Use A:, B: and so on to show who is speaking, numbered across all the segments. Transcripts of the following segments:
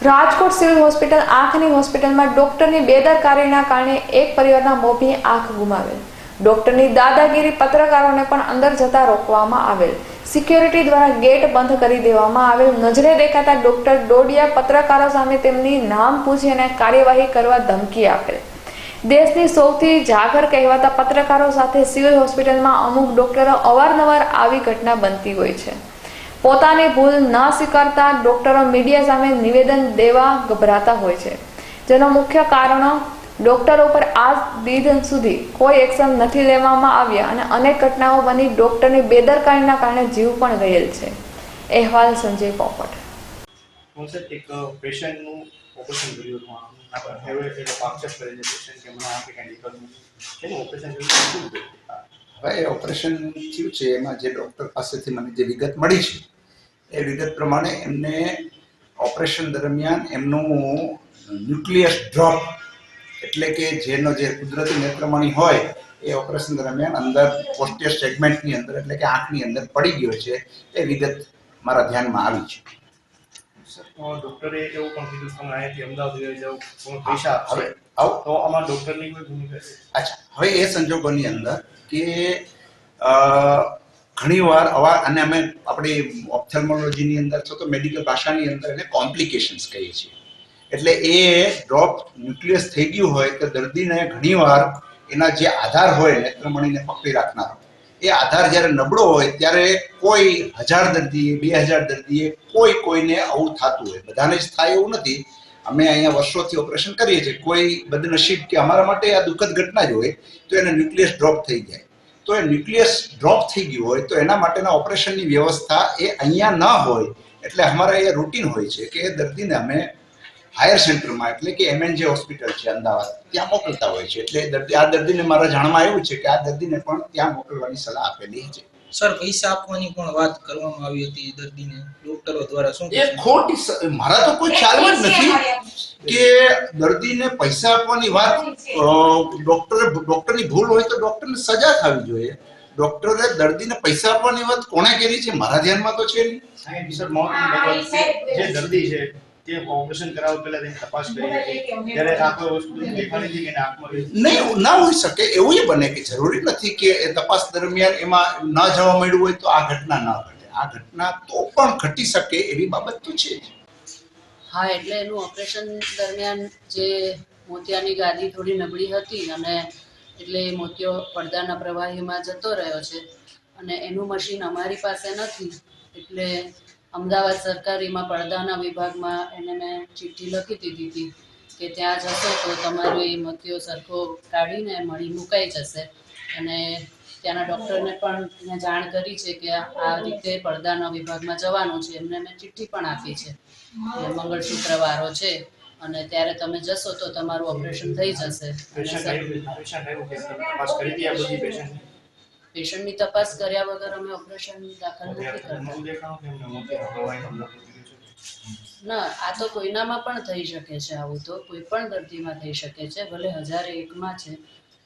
A: Rajkot civil hospital આંખની હોસ્પિટલમાં ડોક્ટરની બેદરકારીના કારણે એક પરિવારના મોભી આંખ ગુમાવેલ. ડોક્ટરની દાદાગીરી પત્રકારોને પણ અંદર જતા રોકવામાં આવેલ. સિક્યોરિટી દ્વારા ગેટ બંધ કરી દેવામાં આવેલ. નજરે દેખાતા ડોક્ટર ડોડિયા પત્રકારો સામે તેમની નામ પૂછી અને કાર્યવાહી કરવા ધમકી આપેલ. દેશની સૌથી જાગર કહેવાતા પત્રકારો સાથે સિવિલ હોસ્પિટલમાં અમુક ડોક્ટરો અવારનવાર આવી ઘટના બનતી હોય છે. પોતાની ભૂલ ન સ્વીકારતા ડોક્ટરો મીડિયા સામે નિવેદન દેવા ગભરાતા હોય છે, જેનો મુખ્ય કારણો ડોક્ટરો પર આજ દિન સુધી કોઈ એક્શન નથી લેવામાં આવ્યા અને અનેક ઘટનાઓ બની ડોક્ટરની બેદરકારીના કારણે જીવ પણ ગયેલ છે. અહેવાલ સંજય પોપટ.
B: એક પેશન્ટનું ઓપરેશન કર્યું હતું. હવે એ લોકો આક્ષેપ કરે છે પેશન્ટ કે મને આંખે કંઈ નીકળતું એનું ઓપરેશન કર્યું.
C: હવે ઓપરેશન થયું છે એમાં જે ડૉક્ટર પાસેથી મને જે વિગત મળી છે એ વિગત પ્રમાણે એમને ઓપરેશન દરમિયાન એમનું ન્યુક્લિયસ ડ્રોપ એટલે કે જેનો જે કુદરતી નેત્રમણી હોય એ ઓપરેશન દરમિયાન અંદર પોસ્ટિયર સેગમેન્ટની અંદર એટલે કે આંખની અંદર પડી ગયો છે એ વિગત મારા ધ્યાનમાં આવી છે.
B: ડોક્ટરે એવું પણ કીધું તમે અહીંયાથી અમદાવાદ લઈ જાઓ પણ પૈસા
C: હવે
B: આપશે તો આમાં ડોક્ટરની કોઈ ભૂમિકા છે?
C: અચ્છા, હવે એ સંજોગોની અંદર કે ઘણીવાર અને અમે આપણી ઓપ્થેલ્મોલોજીની અંદર અથવા તો મેડિકલ ભાષાની અંદર એને કોમ્પ્લિકેશન્સ કહીએ છીએ. એટલે એ ડ્રોપ ન્યુક્લિયસ થઈ ગયું હોય તો દર્દીને ઘણીવાર એના જે આધાર હોય નેત્રમણીને પકડી રાખનારો એ આધાર જ્યારે નબળો હોય ત્યારે કોઈ 1000 દર્દીએ 2000 દર્દીએ કોઈને આવું થતું હોય. બધાને જ થાય એવું નથી. અમે અહીંયા વર્ષોથી ઓપરેશન કરીએ છીએ. કોઈ બદનસીબ કે અમારા માટે આ દુઃખદ ઘટના જ હોય તો એને ન્યુક્લિયસ ડ્રોપ થઈ જાય. તો એ ન્યુક્લિયસ ડ્રોપ થઈ ગયું હોય તો એના માટેના ઓપરેશનની વ્યવસ્થા એ અહીંયા ન હોય. એટલે અમારા એ રૂટીન હોય છે કે એ દર્દીને અમે હાયર સેન્ટરમાં એટલે કે MNJ હોસ્પિટલ છે અમદાવાદ ત્યાં મોકલતા હોય છે. એટલે આ દર્દીને મારા જાણમાં આવ્યું છે કે આ દર્દીને પણ ત્યાં મોકલવાની સલાહ આપેલી છે.
D: સર, પૈસા આપવાની પણ વાત કરવામાં આવી હતી દર્દીને ડોક્ટરો દ્વારા. શું
C: એ ખોટી, મારા તો કોઈ ખ્યાલમાં જ નથી કે દર્દીને પૈસા આપવાની વાત. ડોક્ટરની ભૂલ હોય તો ડોક્ટરને સજા થવી જોઈએ. ડોક્ટરે દર્દીને પૈસા આપવાની વાત કોણે કરી છે મારા ધ્યાનમાં તો છે નહીં.
B: સર, જે દર્દી છે તે ઓપરેશન કરાવવા પહેલા તેની તપાસ કરી હતી ત્યારે આ કોઈ વસ્તુ દેખાણી હતી કે આંખમાં
C: નહીં ના હોઈ શકે. એવું બને કે જરૂરી નથી કે એ તપાસ દરમિયાન એમાં ન જવા મળ્યું હોય તો આ ઘટના ન ઘટે. આ ઘટના તો પણ ઘટી શકે એવી બાબત તો છે.
E: હા, એટલે એનું ઓપરેશન દરમિયાન જે મોતિયાની ગાદી થોડી નબળી હતી અને એટલે મોતિયો પડદાના પ્રવાહીમાં જતો રહ્યો છે અને એનું મશીન અમારી પાસે નથી. એટલે અમદાવાદ સરકારીમાં પડદાના વિભાગમાં એને મેં ચિઠ્ઠી લખી દીધી હતી કે ત્યાં જશો તો તમારો એ મોતિયો સરખો કાઢીને મળી મુકાઈ જશે. અને ત્યાંના ડૉક્ટરને પણ મેં જાણ કરી છે કે આ રીતે પડદાના વિભાગમાં જવાનું છે. એમને મેં ચિઠ્ઠી પણ આપી છે. મંગળસૂત્ર વારો છે અને ત્યારે તમે જશો તો તમારું ઓપરેશન થઈ જશે. પેશન્ટની તપાસ કર્યા વગર અમે ઓપરેશન દાખલ નથી કરતા. ના, આ તો કોઈનામાં પણ થઈ શકે છે. આવું તો કોઈ પણ દર્દીમાં થઈ શકે છે. ભલે 1001માં છે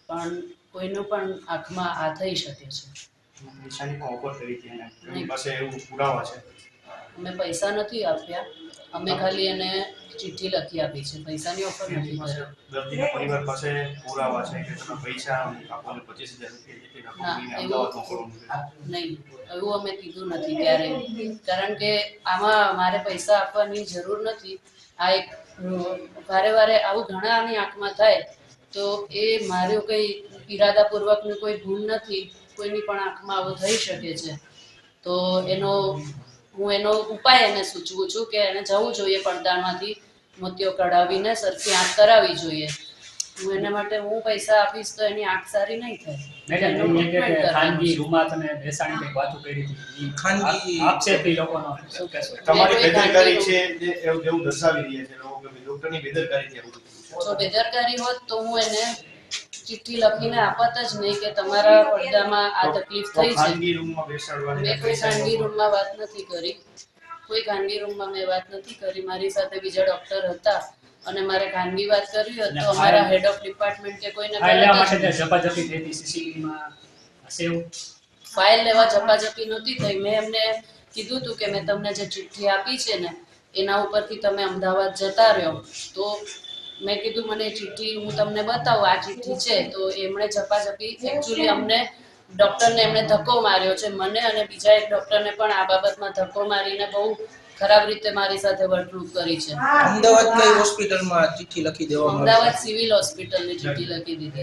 E: પણ કોઈનું પણ આંખમાં આ થઈ શકે છે. અમે પૈસા નથી આપ્યા. અમે ખાલી એને ચિઠ્ઠી લખી આપી છે. પૈસાની ઓફર નથી કરી.
B: દર્દીના પરિવાર પાસે પુરાવા છે કે તમે પૈસા આપો 25,000 રૂપિયા
E: નહીં, એવું અમે કીધું નથી ક્યારેય. કારણ કે આમાં મારે પૈસા આપવાની જરૂર નથી. આ એક વારે વારે આવું ઘણાની આંખમાં થાય તો એ મારું કંઈ ઈરાદાપૂર્વકની કોઈ ભૂલ નથી. કોઈની પણ આંખમાં આવું થઈ શકે છે. તો હું એનો ઉપાય એને સૂચવું છું કે એને જવું જોઈએ પડદામાંથી મોતિયો કઢાવીને સરખી આંખ કરાવવી જોઈએ. હું એના માટે પૈસા આપીશ તો એની આંખ સારી નહીં થાય.
F: ખાનગી રૂમમાં તમે બેસાડી કઈ વાતો કરી હતી, ખાનગી આક્ષેપી લોકોનો શું કહેશો?
B: તમારી બેદરકારી છે એવું દર્શાવી રહ્યા છે લોકો કે ડોક્ટરની બેદરકારી છે.
E: જો બેદરકારી હોત તો હું એને ચિઠ્ઠી લખીને આપત જ નહીં કે તમારા પડદામાં આ તકલીફ થઈ છે. મેં કોઈ ખાનગી રૂમમાં વાત નથી કરી. કોઈ ખાનગી રૂમમાં મેં વાત નથી કરી. મારી સાથે બીજા ડોક્ટર હતા અને મારે ખાનગી વાત કરવી હોત તો અમારા હેડ ઓફ ડિપાર્ટમેન્ટ કે કોઈને ફાઇલ લેવા ઝપાઝપી નહોતી થઈ. મેં એમને કીધું હતું કે મેં તમને જે ચિઠ્ઠી આપી છે ને એના ઉપરથી તમે અમદાવાદ જતા રહ્યો. તો મેં કીધું મને ચિઠ્ઠી હું તમને બતાવું, આ ચિઠ્ઠી છે. તો એમણે ઝપાઝપી એકચ્યુઅલી અમને ડૉક્ટરને એમણે ધક્કો માર્યો છે, મને અને બીજા એક ડૉક્ટરને પણ આ બાબતમાં ધક્કો મારીને બહુ ખરાબ રીતે મારી સાથે વર્તણૂક કરી છે.
D: અમદાવાદ કઈ હોસ્પિટલમાં ચિઠ્ઠી લખી દેવામાં આવી છે?
E: અમદાવાદ સિવિલ હોસ્પિટલની ચિઠ્ઠી લખી દીધી છે.